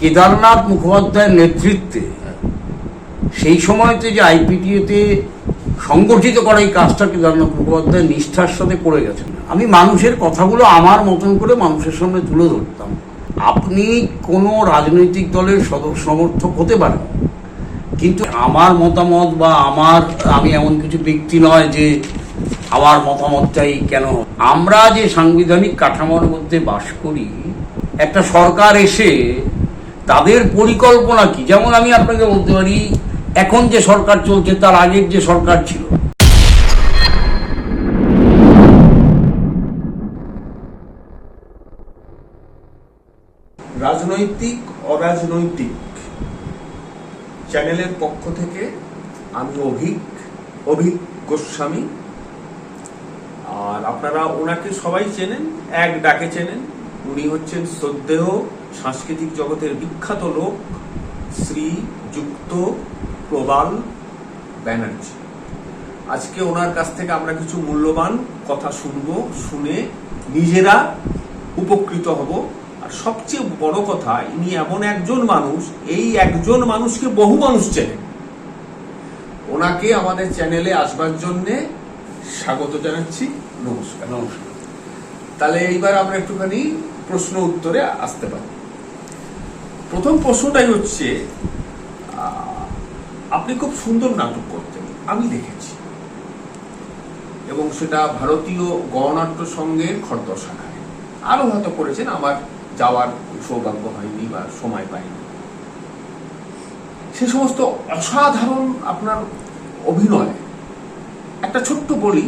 কেদারনাথ মুখোপাধ্যায়ের নেতৃত্বে সেই সময়তে যে আইপিটিএতে সংগঠিত করা এই কাজটা কেদারনাথ মুখোপাধ্যায় নিষ্ঠার সাথে করে গেছেন। আমি মানুষের কথাগুলো আমার মতন করে মানুষের সামনে তুলে ধরতাম। আপনি কোনো রাজনৈতিক দলের সমর্থক হতে পারেন, কিন্তু আমার মতামত বা আমি এমন কিছু ব্যক্তি নয় যে আমার মতামতটাই কেন। আমরা যে সাংবিধানিক কাঠামোর মধ্যে বাস করি, একটা সরকার এসে তাদের পরিকল্পনা কি, যেমন আমি আপনাকে বলতে পারি এখন যে সরকার চলছে তার আগের যে সরকার ছিল, রাজনৈতিক অরাজনৈতিক চ্যানেলের পক্ষ থেকে আমি অভিক গোস্বামী, আর আপনারা ওনাকে সবাই চেনেন, এক ডাকে চেনেন। উনি হচ্ছেন শ্রদ্ধেয় সাংস্কৃতিক জগতের বিখ্যাত লোক শ্রীযুক্ত প্রবাল ব্যানার্জি। আজকে ওনার কাছ থেকে আমরা কিছু মূল্যবান কথা শুনবো, শুনে নিজেরা উপকৃত হব। আর সবচেয়ে বড় কথা, ইনি এমন একজন মানুষ, এই একজন মানুষকে বহু মানুষ চেনে। ওনাকে আমাদের চ্যানেলে আসবার জন্য স্বাগত জানাচ্ছি। নমস্কার। নমস্কার। তাহলে এইবার আমরা একটুখানি প্রশ্ন উত্তরে আসতে পারি। প্রথম প্রশ্নটাই হচ্ছে, আপনি খুব সুন্দর নাটক করতেন, আমি দেখেছি, এবং সেটা ভারতীয় গণনাট্য সংঘের খড়দহ শাখায়। আরো হয়তো করেছেন, আমার যাওয়ার সৌভাগ্য হয়নি বা সময় পাইনি। সে সমস্ত অসাধারণ আপনার অভিনয়। একটা ছোট্ট বলি,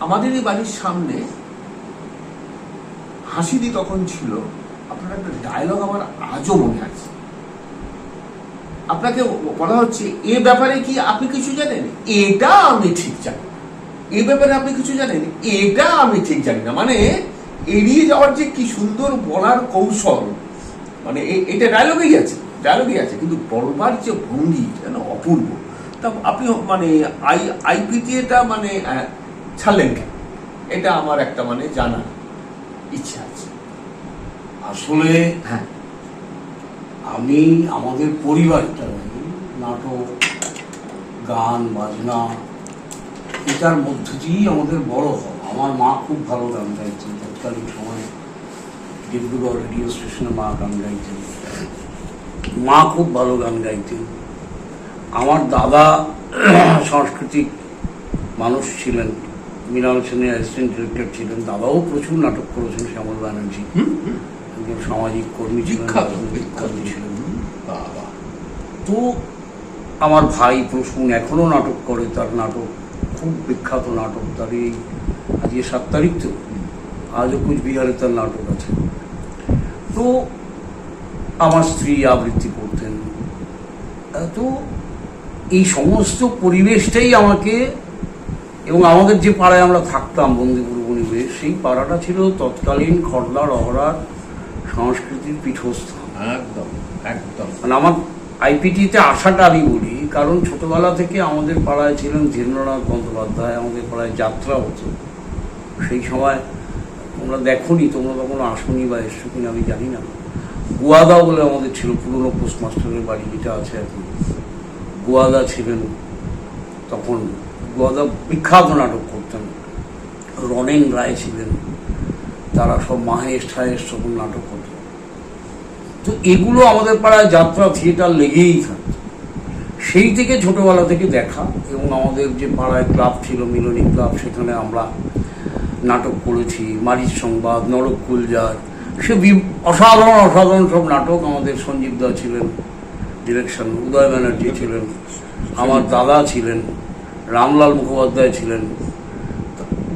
আমাদের এই বাড়ির সামনে হাসিদি তখন ছিল, আপনার একটা ডায়লগ আমার আজও মনে আছে। আপনাকে বলা হচ্ছে, এ ব্যাপারে কি আপনি কিছু জানেন? এটা আমি ঠিক জানি না। এ ব্যাপারে আপনি কিছু জানেন? এটা আমি ঠিক জানি না। মানে এড়িয়ে যাওয়ার যে কি সুন্দর বলার কৌশল, মানে এটা ডায়লগেই আছে, কিন্তু বলবার যে ভঙ্গি যেন অপূর্ব। তা আপনি মানে আইপিটিএটা মানে ছাড়লেন কেন? এটা আমার একটা মানে জানার ইচ্ছা আছে। আসলে হ্যাঁ, আমি আমাদের পরিবারটা নাটক, গান, বাজনা এটার মধ্য দিয়েই আমাদের বড় হওয়া। আমার মা খুব ভালো গান গাইতেন, তৎকালীন সময়ে ডিব্রুগড় রেডিও স্টেশনে মা গান গাইতেন, মা খুব ভালো গান গাইতেন। আমার দাদা সাংস্কৃতিক মানুষ ছিলেন, মৃণাল সেনের অ্যাসিস্ট্যান্ট ডিরেক্টর ছিলেন। দাদাও প্রচুর নাটক করেছেন, শ্যামল ব্যানার্জি একজন সামাজিক কর্মী ছিলেন। তো আমার ভাই প্রসূন এখনো নাটক করে, তার নাটক খুব বিখ্যাত নাটক। তার এই আজকে 7 তারিখ, তো আজও কুচবিহারে তার নাটক আছে। তো আমার স্ত্রী আবৃত্তি করতেন। তো এই সমস্ত পরিবেশটাই আমাকে, এবং আমাদের যে পাড়ায় আমরা থাকতাম বন্দিপুর পরিবেশ, সেই পাড়াটা ছিল তৎকালীন খড়দা রহরার সংস্কৃতির পীঠস্থান। একদম একদম। মানে আমার আইপিটিতে আসাটা আমি বলি, কারণ ছোটবেলা থেকে আমাদের পাড়ায় ছিলেন ধীরেন্দ্রনাথ বন্দ্যোপাধ্যায়, আমাদের পাড়ায় যাত্রা হতো। সেই সময় তোমরা দেখোনি, তোমরা তখন আসনি বা এসছো কিনা আমি জানি না। গুয়াদা বলে আমাদের ছিল, পুরনো পোস্টমাস্টারের বাড়ি যেটা আছে এখন, গুয়াদা ছিলেন তখন। গুয়াদা বিখ্যাত নাটক করতেন, রনেন রায় ছিলেন, তারা সব মাহেশ ঠাহেশ তখন নাটক হতো। তো এগুলো আমাদের পাড়ায় যাত্রা থিয়েটার লেগেই থাকত। সেই থেকে ছোটবেলা থেকে দেখা, এবং আমাদের যে পাড়ায় ক্লাব ছিল মিলনী ক্লাব, সেখানে আমরা নাটক করেছি। মারিচ সংবাদ, নরক কুলজার, সে অসাধারণ সব নাটক। আমাদের সঞ্জীব দা ছিলেন ডিরেকশন, উদয় ব্যানার্জি ছিলেন, আমার দাদা ছিলেন, রামলাল মুখোপাধ্যায় ছিলেন,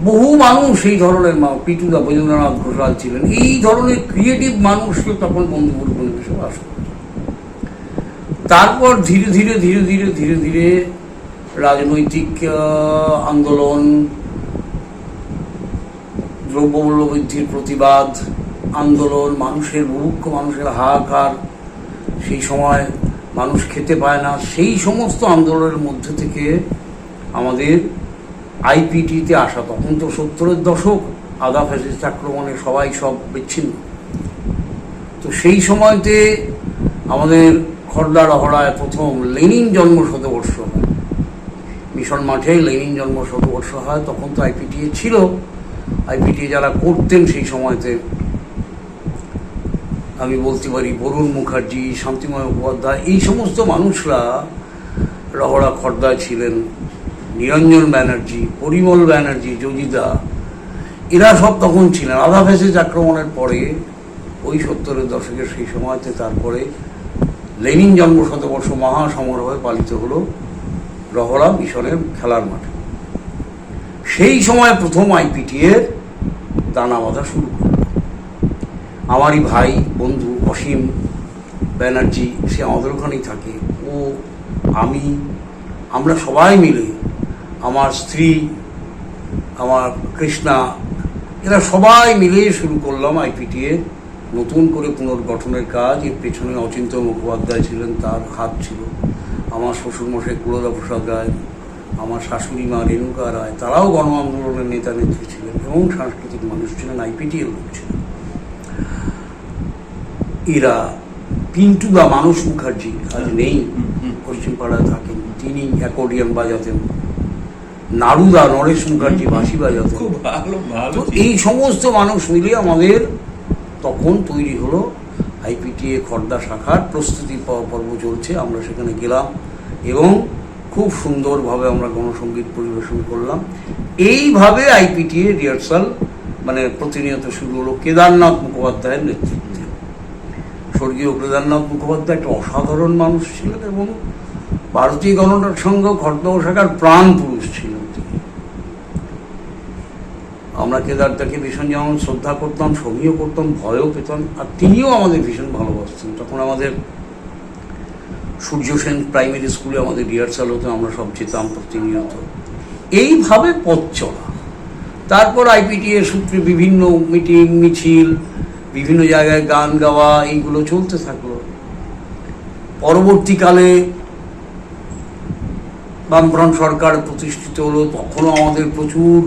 বহু মানুষ এই ধরনের, পিটুদা বৈজেন্দ্রনাথ ঘোষাল ছিলেন। এই ধরনের ক্রিয়েটিভ মানুষকে তখন বন্ধুপুর পরিবেশে বাস করত। তারপর ধীরে ধীরে ধীরে ধীরে ধীরে ধীরে রাজনৈতিক আন্দোলন, দ্রব্যমূল্য বৃদ্ধির প্রতিবাদ আন্দোলন, মানুষের মুখ্য মানুষের হাহাকার, সেই সময় মানুষ খেতে পায় না, সেই সমস্ত আন্দোলনের মধ্যে থেকে আমাদের আইপিটিতে আসা। তখন তো 70-এর দশক, আধা ফ্যাসিস্ট আক্রমণে সবাই সব বিচ্ছিন্ন। তো সেই সময়তে আমাদের খর্দা রহড়ায় প্রথম লেনিন জন্ম শতবর্ষ হয়, মিশন মাঠে লেনিন জন্ম শতবর্ষ হয়। তখন তো আইপিটিএ ছিল, আইপিটিএ যারা করতেন সেই সময়তে আমি বলতে পারি বরুণ মুখার্জি, শান্তিময় মুখোপাধ্যায়, এই সমস্ত মানুষরা রহড়া খর্দায় ছিলেন, নিরঞ্জন ব্যানার্জি, পরিমল ব্যানার্জি, যোজিদা, এরা সব তখন ছিলেন। আধা ফ্যাসিস্ট আক্রমণের পরে ওই 70-এর দশকের সেই সময়তে তারপরে লেনিন জন্ম শতবর্ষ মহাসমারোহে পালিত হলো রহড়া মিশনের খেলার মাঠে। সেই সময় প্রথম আইপিটিএর দানা বাঁধা শুরু করল। আমারই ভাই বন্ধু অসীম ব্যানার্জি, সে আমাদের ওখানেই থাকে, ও, আমি, আমরা সবাই মিলে, আমার স্ত্রী, আমার কৃষ্ণা, এরা সবাই মিলে শুরু করলাম আইপিটিএ নতুন করে পুনর্গঠনের কাজ। এর পেছনে অচিন্ত্য মুখোপাধ্যায় ছিলেন, তার হাত ছিল, আমার শ্বশুরমশাই কুলদা প্রসাদ রায়, আমার শাশুড়ি মা রেণুকা রায়, তারাও গণ আন্দোলনের নেতা নেত্রী ছিলেন এবং সাংস্কৃতিক মানুষ ছিলেন, আইপিটিএর লোক ছিলেন। এরা পিন্টু বা মানস মুখার্জি আজ নেই, পশ্চিমপাড়ায় থাকেন, তিনি অ্যাকর্ডিয়ন বাজাতেন। নারুদা, নরেশ মুখার্জি বাঁশি বাজাতেন। তো এই সমস্ত মানুষ মিলে আমাদের তখন তৈরি হলো আইপিটিএ খর্দা শাখার প্রস্তুতি পর্ব চলছে। আমরা সেখানে গেলাম এবং খুব সুন্দরভাবে আমরা গণসঙ্গীত পরিবেশন করলাম। এইভাবে আইপিটিএ রিহার্সাল মানে প্রতিনিয়ত শুরু হলো কেদারনাথ মুখোপাধ্যায়ের নেতৃত্বে। স্বর্গীয় কেদারনাথ মুখোপাধ্যায় একটা অসাধারণ মানুষ ছিলেন এবং ভারতীয় গণনাটক সংঘ খর্দা শাখার প্রাণ পুরুষ ছিলেন তিনি। আমরা কেদারদাকে ভীষণ যেমন শ্রদ্ধা করতাম, সমীহ করতাম, ভয়ও পেতাম, আর তিনিও আমাদের ভীষণ ভালোবাসতেন। তখন আমাদের সূর্য সেন প্রাইমারি স্কুলে আমাদের রিহার্সাল হতো, আমরা সব যেতাম প্রতিনিয়ত। এইভাবে পথ চলা। তারপর আইপিটিএ সূত্রে বিভিন্ন মিটিং, মিছিল, বিভিন্ন জায়গায় গান গাওয়া, এইগুলো চলতে থাকলো। পরবর্তীকালে বামফ্রন্ট সরকার প্রতিষ্ঠিত হলো, তখনও আমাদের প্রচুর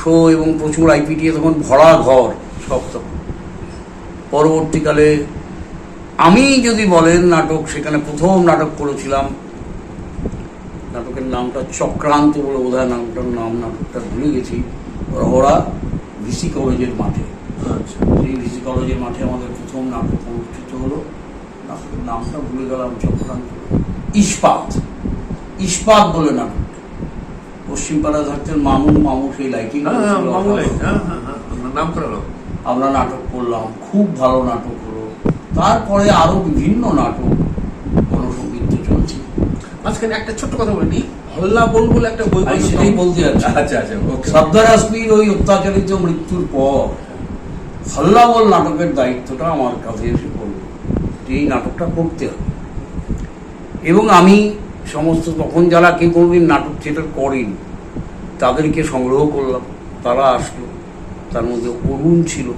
শো এবং প্রচুর আইপিটিএ তখন ভরা ঘর সব। তখন পরবর্তীকালে আমি যদি বলেন নাটক, সেখানে প্রথম নাটক করেছিলাম, নাটকের নামটা চক্রান্ত বলে বোধহয় নাটকটা ভুলে গেছি, রহড়া ভিসি কলেজের মাঠে। সেই ভিসি কলেজের মাঠে আমাদের প্রথম নাটক অনুষ্ঠিত হলো, নাটকের নামটা ভুলে গেলাম, চক্রান্ত, ইস্পাত বলে নাটক। পশ্চিমপাড়া থাকতেন মামু সেই লাইটিং আমরা নাটক করলাম, খুব ভালো নাটক হলো। তারপরে আরো বিভিন্ন নাটক গণসঙ্গীত চলছে। মাঝখানে একটা ছোট্ট কথা বলিনি, হল্লা বল বলে একটা বই, সেটাই বলতে যাচ্ছি। আচ্ছা, সর্দার আসমির ওই অত্যাচারিত মৃত্যুর পর হল্লা বল নাটকের দায়িত্বটা আমার কাছে এসে পড়ল, এই নাটকটা করতে হবে। এবং আমি সমস্ত তখন যারা কেউ কোনোদিন নাটক থিয়েটার করেন তাদেরকে সংগ্রহ করলাম, তারা আসলো। তার মধ্যে অরুণ ছিল,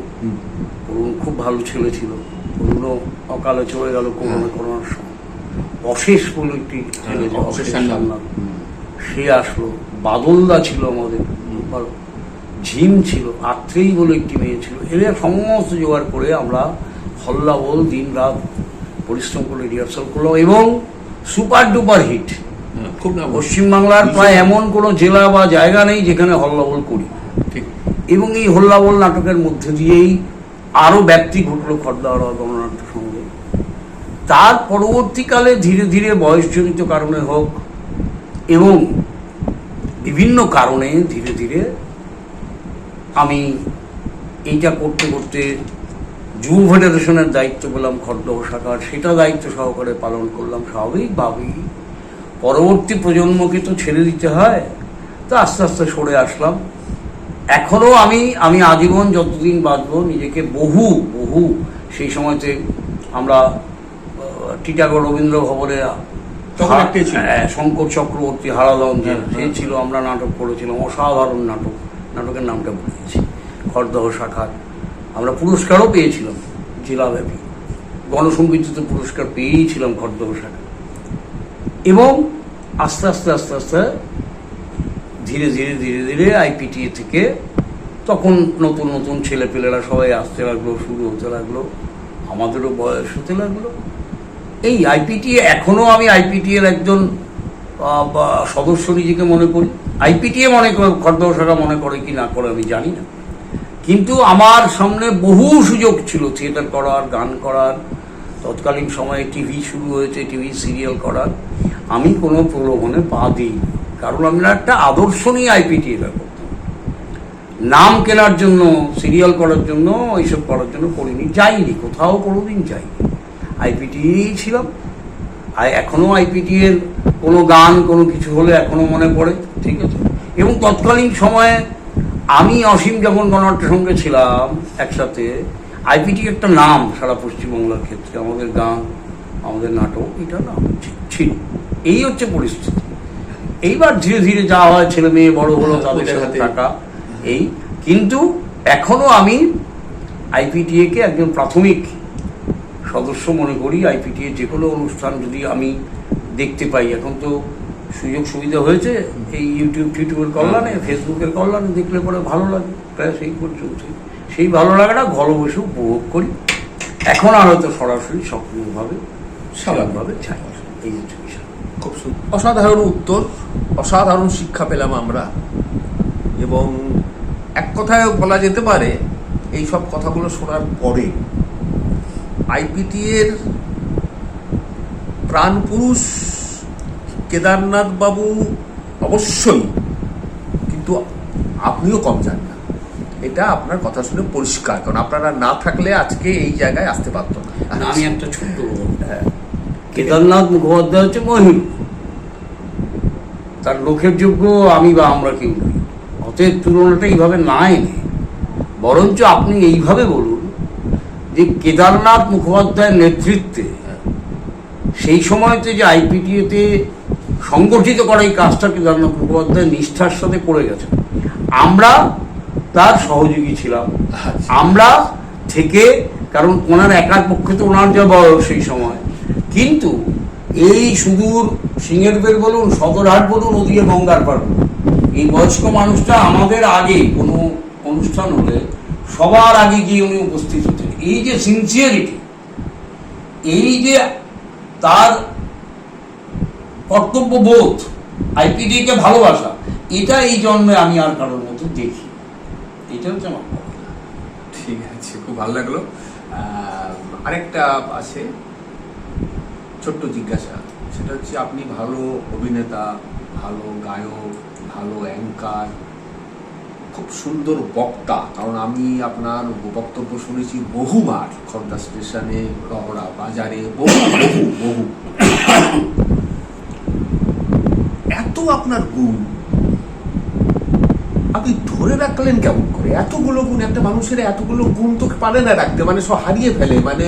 অরুণ খুব ভালো ছেলে ছিল, অরুণও অকালে চলে গেল করোনার সময়। অশেষ বলে একটি ছেলে, সে আসলো। বাদলদা ছিল আমাদের, ঝিম ছিল, আত্রেই বলে একটি মেয়ে ছিল। এরা সমস্ত জোগাড় করে আমরা হল্লা বল দিন রাত পরিশ্রম করে রিহার্সাল করলাম এবং সুপার ডুপার হিট। পশ্চিমবাংলার প্রায় এমন কোনো জেলা বা জায়গা নেই যেখানে হল্লাবল করি। এবং এই হল্লাবল নাটকের মধ্যে দিয়েই আরো ব্যক্তি ঘটলো খর্দা গণনাট্য সঙ্গে। তার পরবর্তীকালে ধীরে ধীরে বয়সজনিত কারণে হোক এবং বিভিন্ন কারণে ধীরে ধীরে আমি এইটা করতে করতে যুব ফেডারেশনের দায়িত্ব পেলাম খর্দা শাখার, সেটা দায়িত্ব সহকারে পালন করলাম। স্বাভাবিকভাবেই পরবর্তী প্রজন্মকে তো ছেড়ে দিতে হয়, তো আস্তে আস্তে সরে আসলাম। এখনো আমি আজীবন যতদিন বাঁচবো নিজেকে বহু সেই সময়তে আমরা টিটাগড় রবীন্দ্র ভবনে শঙ্কর চক্রবর্তী হারাধন সে ছিল, আমরা নাটক করেছিলাম, অসাধারণ নাটক, নাটকের নামটা বলেছি খর্দা শাখার। আমরা পুরস্কারও পেয়েছিলাম জেলাব্যাপী, গণসংগীতে পুরস্কার পেয়েছিলাম খর্দা শাখা। এবং আস্তে আস্তে ধীরে ধীরে আইপিটিএ থেকে তখন নতুন ছেলেপেলেরা সবাই আসতে লাগলো, শুরু হতে লাগলো, আমাদেরও বয়স হতে লাগলো। এই আইপিটি এখনো আমি আইপিটি এর একজন সদস্য নিজেকে মনে করি। আইপিটিএ মনে করে, খড়দহ শাখা মনে করে কি না করে আমি জানি না, কিন্তু আমার সামনে বহু সুযোগ ছিল থিয়েটার করার, গান করার। তৎকালীন সময়ে টিভি শুরু হয়েছে, টিভি সিরিয়াল করার। আমি কোনো প্রলোভনে পা দিই, কারণ আমি একটা আদর্শ নিয়ে আইপিটিএ করতাম। নাম কেনার জন্য, সিরিয়াল করার জন্য, এইসব করার জন্য করিনি, যাইনি, কোথাও কোনোদিন যাইনি। আইপিটিএই ছিলাম। আর এখনও আইপিটিএর কোনো গান, কোনো কিছু হলে এখনও মনে পড়ে, ঠিক আছে। এবং তৎকালীন সময়ে আমি অসীম যখন গণনাট্য সঙ্গে ছিলাম একসাথে, আইপিটি একটা নাম সারা পশ্চিমবাংলার ক্ষেত্রে। আমাদের গান, আমাদের নাটক, এটা নাম ছিল। এই হচ্ছে পরিস্থিতি। এইবার ধীরে ধীরে যা হয়, ছেলে মেয়ে বড় হলো, তাদের সাথে থাকা এই। কিন্তু এখনো আমি আইপিটিএ কে একজন প্রাথমিক সদস্য মনে করি। আইপিটিএ যে কোনো অনুষ্ঠান যদি আমি দেখতে পাই, এখন তো সুযোগ সুবিধা হয়েছে এই ইউটিউবের কল্যাণে, ফেসবুকের কল্যাণে, দেখলে পরে ভালো লাগে, প্রায় সেই পর্যন্ত। সেই ভালো লাগাটা ঘরে বসে উপভোগ করি। এখন আর হয়তো সরাসরি সক্রিয়ভাবে স্বাভাবিকভাবে চাই। এই হচ্ছে বিষয়। খুব অসাধারণ উত্তর, অসাধারণ শিক্ষা পেলাম আমরা। এবং এক কথায় বলা যেতে পারে, এই সব কথাগুলো শোনার পরে আইপিটিএর প্রাণপুরুষ কেদারনাথ বাবু অবশ্যই, কিন্তু আপনিও কম যান না, এটা আপনার কথা শুনে পরিষ্কার। কারণ আপনারা না থাকলে আজকে এই জায়গায় আসতে পারত না। আমি একটা ছোট্ট, কেদারনাথ মুখোপাধ্যায় হচ্ছে মহিম, তার লোকের যোগ্য আমি বা আমরা কেউ নই। অতএব তুলনাটা এইভাবে না এনে বরঞ্চ আপনি এইভাবে বলুন যে কেদারনাথ মুখোপাধ্যায়ের নেতৃত্বে সেই সময়তে যে আইপিটিএতে সংগঠিত করা এই কাজটা কেদারনাথ মুখোপাধ্যায় নিষ্ঠার সাথে করে গেছেন, আমরা তার সহযোগী ছিলাম। আমরা থেকে, কারণ ওনার একার পক্ষে তো ওনার যা বয়স সেই সময়, কিন্তু এই সুদূর সিঙ্গেরবেল বলুন, সদরহাট বলুন, ওদিকে গঙ্গার পাড় বলুন, এই বয়স্ক মানুষটা আমাদের আগে কোনো অনুষ্ঠান হলে সবার আগে গিয়ে উনি উপস্থিত হতেন। এই যে সিনসিয়ারিটি, এই যে তার কর্তব্যবোধ, আইপিটিকে ভালোবাসা, এটা এই জন্মে আমি আর কারোর মধ্যে দেখি। এটা হচ্ছে আমার। ঠিক আছে, খুব ভালো লাগলো। আরেকটা আছে ছোট্ট জিজ্ঞাসা, সেটা হচ্ছে আপনি ভালো অভিনেতা, ভালো গায়ক, ভালো অ্যাঙ্কার, খুব সুন্দর বক্তা। কারণ আমি আপনার বক্তব্য শুনেছি বহুবার, খড়দা স্টেশনে, রহড়া বাজারে, বহু বহু বহু। এত আপনার গুণ আপনি ধরে রাখলেন কেমন করে? এতগুলো গুণ, একটা মানুষের এতগুলো গুণ তো পারে না রাখতে, মানে সব হারিয়ে ফেলে, মানে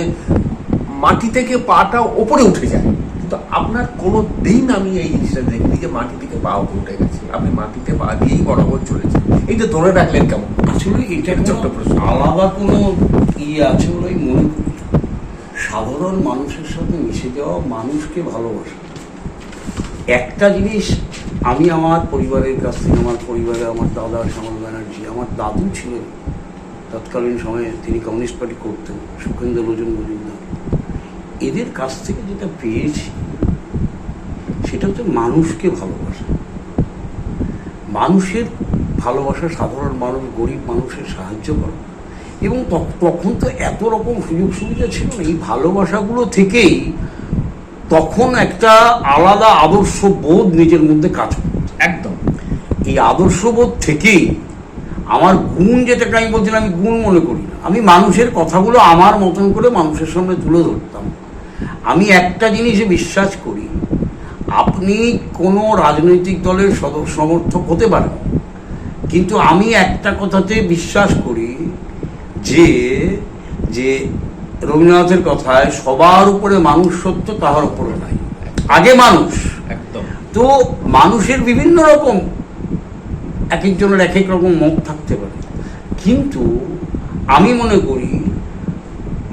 মাটি থেকে পাটা ওপরে উঠে যায়। কিন্তু আপনার কোনো দিন আমি এই জিনিসটা দেখিনি যে মাটি থেকে পা উঠে গেছে, আপনি মাটিতে পা দিয়েই বরাবর চলেছেন। এইটা ধরে রাখলেন কেমন? আসলে এটা ছোট্ট প্রশ্ন, আলাদা কোনো আছে বলেই মনে করি। সাধারণ মানুষের সাথে মিশে যাওয়া, মানুষকে ভালোবাসা। একটা জিনিস আমি আমার পরিবারের কাছ থেকে, আমার পরিবারে আমার দাদা শ্যামল ব্যানার্জি, আমার দাদু ছিলেন তৎকালীন সময়ে, তিনি কমিউনিস্ট পার্টি করতেন, সুখেন্দ্র লোচন মজুমদার, এদের কাছ থেকে যেটা পেয়েছি সেটা হচ্ছে মানুষকে ভালোবাসা। মানুষের ভালোবাসা, সাধারণ মানুষ, গরিব মানুষের সাহায্য করা। এবং তখন তো এত রকম সুযোগ সুবিধা ছিল না। এই ভালোবাসাগুলো থেকেই তখন একটা আলাদা আদর্শ বোধ নিজের মধ্যে কাজ করত। একদম এই আদর্শ বোধ থেকেই আমার গুণ, যেটাকে আমি বলছিলাম, আমি গুণ মনে করি না, আমি মানুষের কথাগুলো আমার মতন করে মানুষের সামনে তুলে ধরতাম। আমি একটা জিনিসে বিশ্বাস করি, আপনি কোনো রাজনৈতিক দলের সমর্থক হতে পারেন, কিন্তু আমি একটা কথাতে বিশ্বাস করি যে যে রবীন্দ্রনাথের কথায়, সবার উপরে মানুষ সত্য, তাহার উপরে নাই, আগে মানুষ। একদম। তো মানুষের বিভিন্ন রকম, এক একজনের এক এক রকম মত থাকতে পারে, কিন্তু আমি মনে করি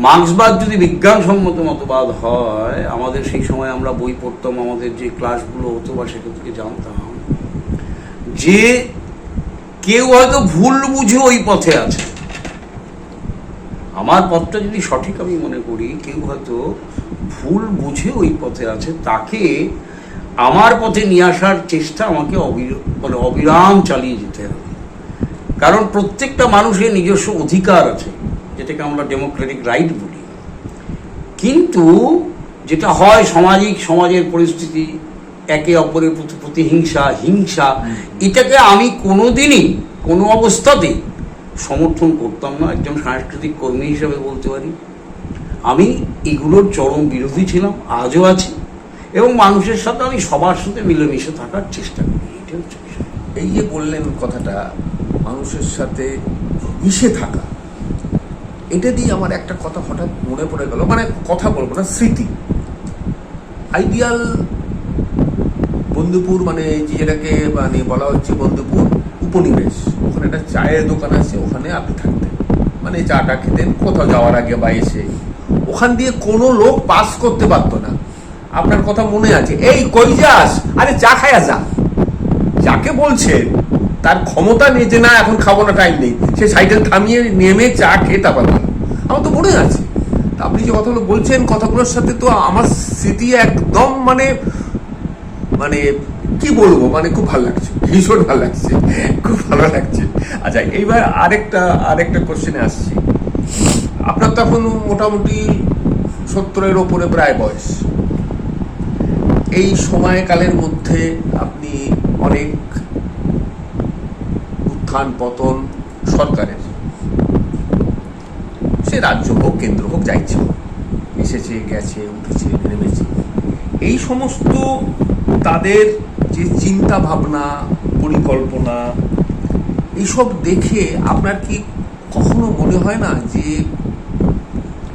মার্ক্সবাদ যদি বিজ্ঞানসম্মত মতবাদ হয়, আমাদের সেই সময় আমরা বই পড়তাম, আমাদের যে ক্লাসগুলো হতো বা সেটা থেকে জানতাম যে কেউ হয়তো ভুল বুঝে ওই পথে আছে, আমার পথটা যদি সঠিক আমি মনে করি, কেউ হয়তো ভুল বুঝে ওই পথে আছে তাকে আমার পথে নিয়ে আসার চেষ্টা আমাকে অবিরাম চালিয়ে যেতে হবে। কারণ প্রত্যেকটা মানুষের নিজস্ব অধিকার আছে, যেটাকে আমরা ডেমোক্রেটিক রাইট বলি। কিন্তু যেটা হয় সমাজের পরিস্থিতি, একে অপরের প্রতি প্রতিহিংসা, হিংসা, এটাকে আমি কোনোদিনই কোনো অবস্থাতেই সমর্থন করতাম না। একজন সাংস্কৃতিক কর্মী হিসেবে বলতে পারি আমি এগুলোর চরম বিরোধী ছিলাম, আজও আছি, এবং মানুষের সাথে আমি সবার সাথে মিলেমিশে থাকার চেষ্টা করি। এটা হচ্ছে বিষয়। এই যে বললেন কথাটা, মানুষের সাথে মিশে থাকা, এটা দিয়ে আমার একটা কথা হঠাৎ মনে পড়ে গেল, মানে কথা বলবো না, স্মৃতি। আইডিয়াল বন্ধুপুর, মানে যেটাকে মানে বলা হচ্ছে বন্ধুপুর উপনিবেশ, ওখানে একটা চায়ের দোকান আছে, ওখানে আপনি থাকতেন, মানে চাটা খেতেন কোথাও যাওয়ার আগে বা এসে। ওখান দিয়ে কোনো লোক পাস করতে পারতো না। আপনার কথা মনে আছে, এই কই যাস, আরে চা খায়া যা। যাকে বলছেন তার ক্ষমতা নেই যে না এখন খাবো না, টাইম নেই, সে সাইকেল থামিয়ে নেমে চা খেয়ে তারপর আমার তো মনে আছে। তা আপনি যে কথাগুলো বলছেন, কথাগুলোর সাথে তো আমার স্মৃতি একদম মানে মানে কি বলবো, মানে খুব ভালো লাগছে, ভীষণ ভালো লাগছে, খুব ভালো লাগছে। আচ্ছা, এইবার আরেকটা কোশ্চেনে আসছি। আপনার তখন মোটামুটি 70-এর ওপরে প্রায় বয়স। এই সময়কালের মধ্যে আপনি অনেক উত্থান পতন সরকারের, সে রাজ্য হোক কেন্দ্র হোক যা ইচ্ছে হোক, এসেছে গেছে, উঠেছে নেমেছে, এই সমস্ত তাদের যে চিন্তা ভাবনা পরিকল্পনা, এইসব দেখে আপনার কি কখনো মনে হয় না যে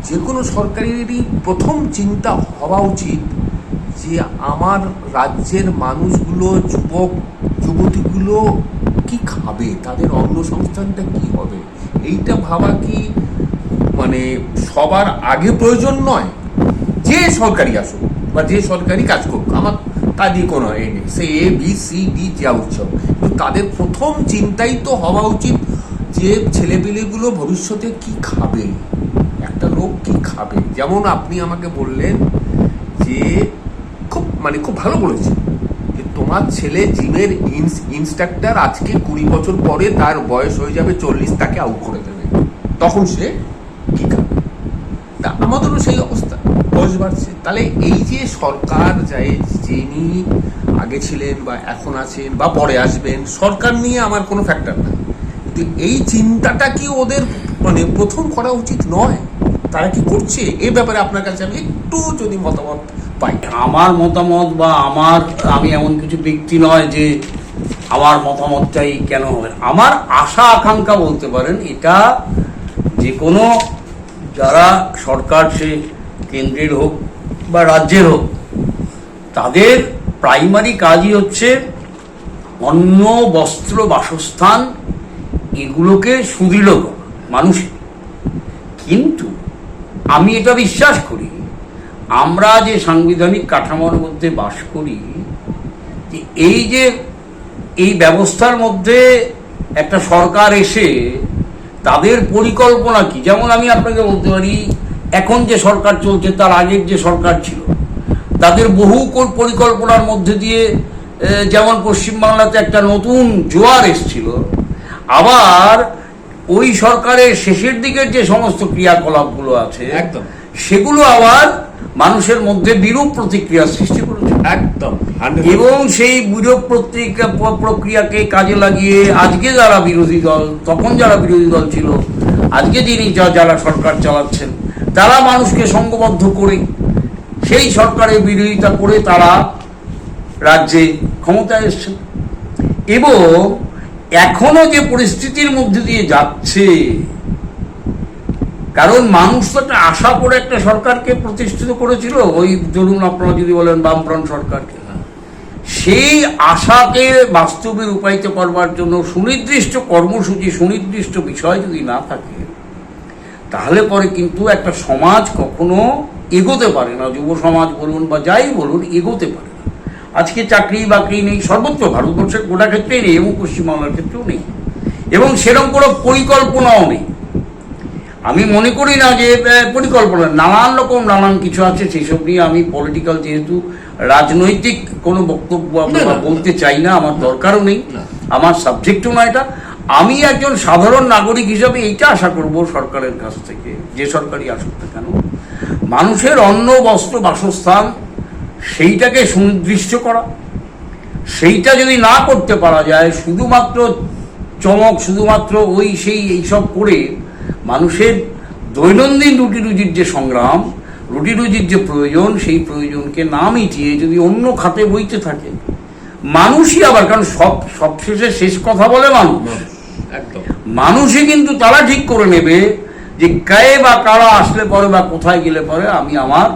যে কোনো সরকারেরই প্রথম চিন্তা হওয়া উচিত যে আমার রাজ্যের মানুষগুলো, যুবক যুবতীগুলো কি খাবে, তাদের অন্নসংস্থানটা কি হবে, এইটা ভাবা কি মানে সবার আগে প্রয়োজন নয়? যে সরকারি আসুক বা যে সরকারি কাজ করুক, আমার তা দিয়ে কোনো নেই, সে ABCD যা উৎসব, কিন্তু তাদের প্রথম চিন্তাই তো হওয়া উচিত যে ছেলেপিলেগুলো ভবিষ্যতে কি খাবে, একটা লোক কি খাবে। যেমন আপনি আমাকে বললেন যে খুব ভালো বলেছে যে তোমার ছেলে জিমের ইনস্ট্রাক্টর, আজকে 20 বছর পরে তার বয়স হয়ে যাবে 40, তাকে আউট করে দেবে, তখন সে কি খাবে। তা আমাদেরও সেই অবস্থা, বয়স বাড়ছে। তাহলে এই যে সরকার যিনি আগে ছিলেন বা এখন আছেন বা পরে আসবেন, সরকার নিয়ে আমার কোনো ফ্যাক্টর না, কিন্তু এই চিন্তাটা কি ওদের মানে প্রথম করা উচিত নয়? তারা কি করছে এই ব্যাপারে আপনার কাছে আমি একটু যদি মতামত পাই। আমার মতামত বা আমি এমন কিছু ব্যক্তি নয় যে আমার মতামতটাই কেন হবে। আমার আশা আকাঙ্ক্ষা বলতে পারেন, এটা যে কোনো যারা সরকার, সে কেন্দ্রের হোক বা রাজ্যের হোক, তাদের প্রাইমারি কাজই হচ্ছে অন্ন, বস্ত্র, বাসস্থান এগুলোকে সুদৃঢ় করা মানুষের। কিন্তু আমি এটা বিশ্বাস করি, আমরা যে সাংবিধানিক কাঠামোর মধ্যে বাস করি, যে এই ব্যবস্থার মধ্যে একটা সরকার এসে তাদের পরিকল্পনা কি, যেমন আমি আপনাকে বলতে পারি এখন যে সরকার চলছে তার আগের যে সরকার ছিল তাদের বহু পরিকল্পনার মধ্যে দিয়ে, যেমন পশ্চিমবাংলাতে একটা নতুন জোয়ার এসেছিল, আবার ওই সরকারের শেষের দিকের যে সমস্ত ক্রিয়াকলাপগুলো আছে একদম সেগুলো আবার মানুষের মধ্যে বিরূপ প্রতিক্রিয়া সৃষ্টি করেছে একদম, এবং সেই বিরূপ প্রক্রিয়াকে কাজে লাগিয়ে আজকে যারা বিরোধী দল, তখন যারা বিরোধী দল ছিল, আজকে যারা সরকার চালাচ্ছেন, তারা মানুষকে সংঘবদ্ধ করে সেই সরকারের বিরোধিতা করে তারা রাজ্যে ক্ষমতায় এসছেন। এবং এখনো যে পরিস্থিতির মধ্যে দিয়ে যাচ্ছে, কারণ মানুষ তো একটা আশা করে একটা সরকারকে প্রতিষ্ঠিত করেছিল, ওই ধরুন আপনারা যদি বলেন বামফ্রন্ট সরকারকে, সেই আশাকে বাস্তবে রূপায়িত করবার জন্য সুনির্দিষ্ট কর্মসূচি, সুনির্দিষ্ট বিষয় যদি না থাকে, তাহলে পরে কিন্তু একটা সমাজ কখনো এগোতে পারে না। যুব সমাজ বলুন বা যাই বলুন, এগোতে পারে না। আজকে চাকরি বাকরি নেই, সর্বত্র ভারতবর্ষের গোটা ক্ষেত্রেই নেই এবং পশ্চিমবাংলার ক্ষেত্রেও নেই, এবং সেরকম কোনো পরিকল্পনাও নেই। আমি মনে করি না যে পরিকল্পনা, নানান কিছু আছে, সেসব নিয়ে আমি পলিটিক্যাল, যেহেতু রাজনৈতিক কোনো বক্তব্য বলতে চাই না, আমার দরকারও নেই, আমার সাবজেক্টও না এটা। আমি একজন সাধারণ নাগরিক হিসাবে এইটা আশা করব সরকারের কাছ থেকে, যে সরকারই আসুক না কেন, মানুষের অন্ন, বস্ত্র, বাসস্থান সেইটাকে সুনির্দিষ্ট করা। সেইটা যদি না করতে পারা যায়, শুধুমাত্র চমক, শুধুমাত্র এইসব করে মানুষের দৈনন্দিন রুটি রুজির যে সংগ্রাম, রুটি রুজির যে প্রয়োজন, সেই প্রয়োজনকে না মিটিয়ে যদি অন্য খাতে বইতে থাকে, মানুষই আবার, কারণ সবশেষে শেষ কথা বলে মানুষ, মানুষই কিন্তু তারা ঠিক করে নেবে যে কে বা কারা আসলে পরে বা কোথায় গেলে পরে আমি আমার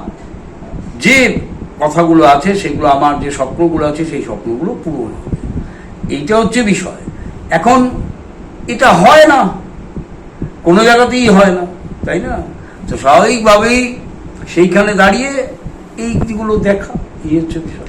যে কথাগুলো আছে সেগুলো, আমার যে স্বপ্নগুলো আছে সেই স্বপ্নগুলো পূরণ হবে। এইটা হচ্ছে বিষয়। এখন এটা হয় না, কোনো জায়গাতেই হয় না, তাই না? তো স্বাভাবিকভাবেই সেইখানে দাঁড়িয়ে এইগুলো দেখা, এই হচ্ছে বিষয়।